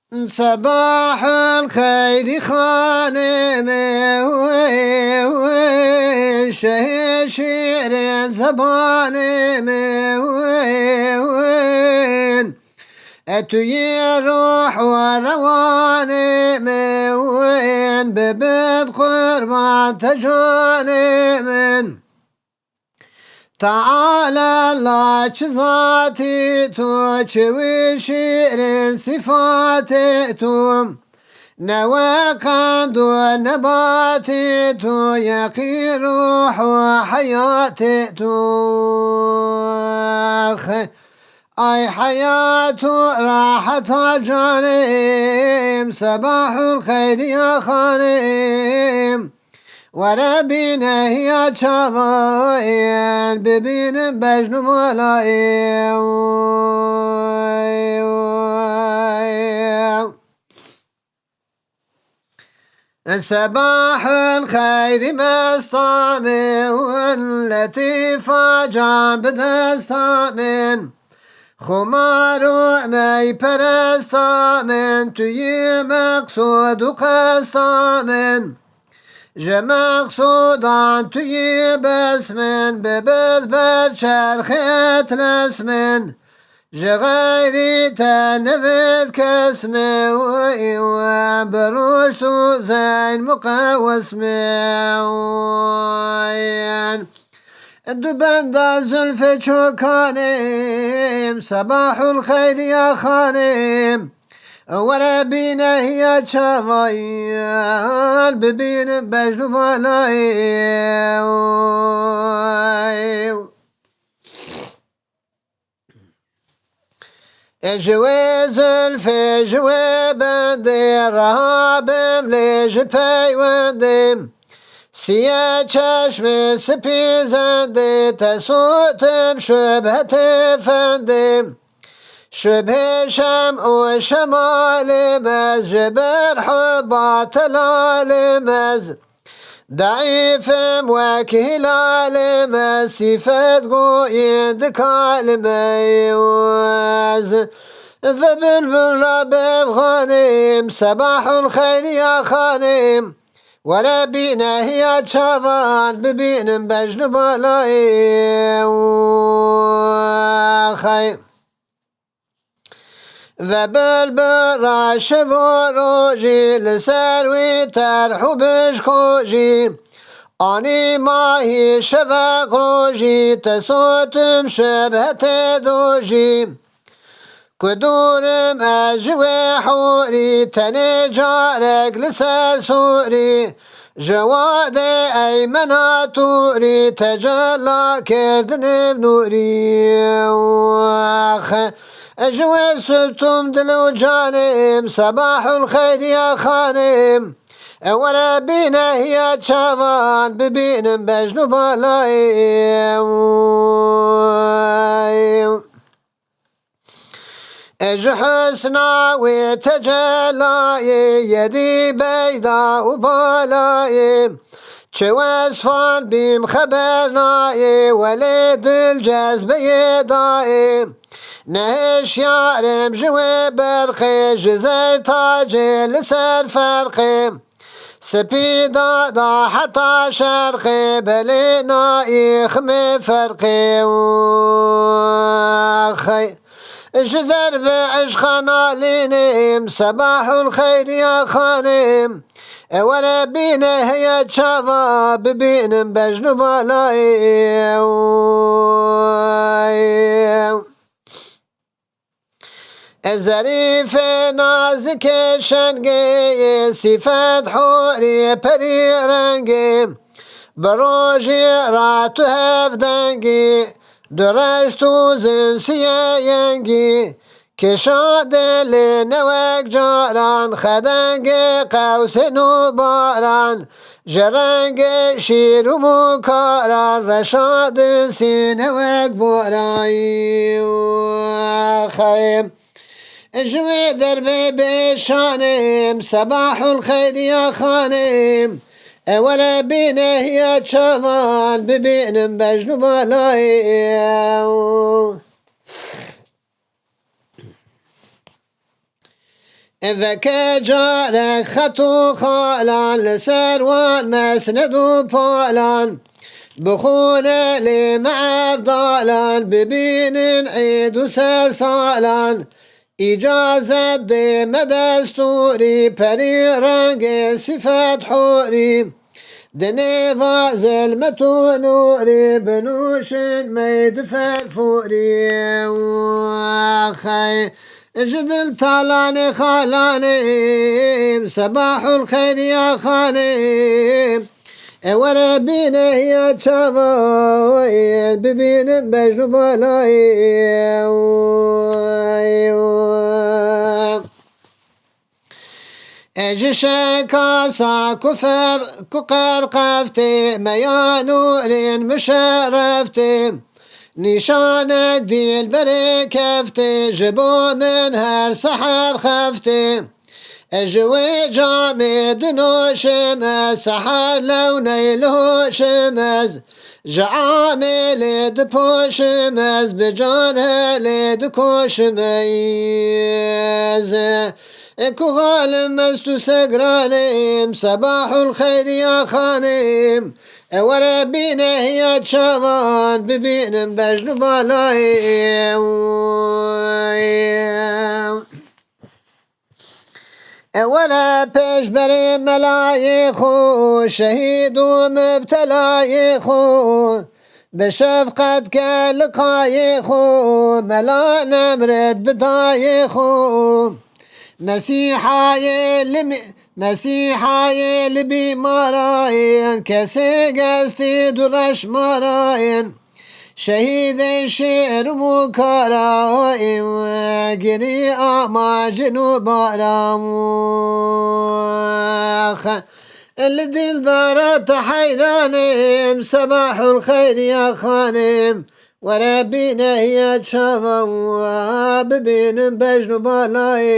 صباح الخير خانم وين شهير زبان وين اتوي روح وروان وين ببد قربان تجانب تعالى لا ذاتي تو شويشير صفاتي تو نواقد ونباتي تو يقي روح وحياتي تو أي حياة راحة جانم صباح الخير يا خانم وربنا هي شظايا ببين بجن ملايا صباح الخير مستامن واللطيفة جنب دستامن خمار ومي پرستامن توی مقصود و قستامن مقصودان توی بسمن ببد بر چرخت لسمن غیری تنبت کسمه و بروش تو زین مقوسمه دو بند زلف چوکانم صباح الخير يا خانم وربنا هي شوايل ببين بجن بالاي جوي زلف جوي بندي رهابم ليج پیوندم سیاه چشم سپیزنده تسوتم شبهت فندم شبه شمع و شمال مز جبر حبات الالمز ضعيفم وكهلال ما صفات قويد كالميوز فبالبر بغنيم صباح الخير يا خانم وربنا هي شظان ببين بجن بالاي خيم وبالبر شفروجي لسروي ترحو بشكوجي آني ماهي شفق روجي تسوتم شبهت دوجي كدورم أجوي حوري تنجارك لسر سوري جواد أيمنا توري تجلى كردن بنوري أجوي سبتم دلو جانم صباح الخير يا خانم وربنا هي شظان ببين بجن بالاي حسنا وتجلاي يدي بيضاء وبالاي شواسفان بيم خبرناي ولد الجذب يداي نهش يارم جوي برخي جزر تاجي لسر فرخي سبيدا دا حتى شرخي بلينا يخمي فرقي وخي جذر بعشقنا لينيم صباح الخير يا خانم وربنا هي شظا ببين بجن بالاي الزريف نازك شنقي صفات حوري بري رنقي بروجي راتو هفدنقي درجتو زنسيا ينقي كشاد لنوك جاران خدنقي قوس نوباران جرنگ شیر و مکاران رشاد سینوک بورایی خیم جوی درب بشانم صباح الخير يا خانم وربنا هي شظان ببين بجن بالاي ذكى جارك خطو خالان لسر والمسند وبالان بخونة لمع أفضالان ببين عيد وسر صالان إجازة دم دستوري بري رنگ صفات حوري دنيفا ظلمة نوري بنوش ميد فرفوري وخي جدل طالاني خالاني صباح الخير يا خاني وربينا يا شافاي ببين بجنو بالاي اجشا كاسا كفر كقر قفتي ميا نور مشرفتي نشانك دي البركفتي جبو من هر سحر خفتي اجوي جامد نوشمز سحر لوني لوشمز جعامل دپوشمز بجانه لدكوشمز كغال مستو سقرانيم صباح الخير يا خانيم وربينا يا شافان ببين بجنو بالايم ولا پیش بر ملایخو شهید و مبتلایخو به شفقت که لقایخو ملا نمرد بدایخو مسیحای لبیماراین کسی گستی درش ماراین شهید شعر مكارائم وقري أعماجن وباراموخ الدل دارت حيرانم صباح الخير يا خانم وربينا يا شافا ببين بجنو بالاي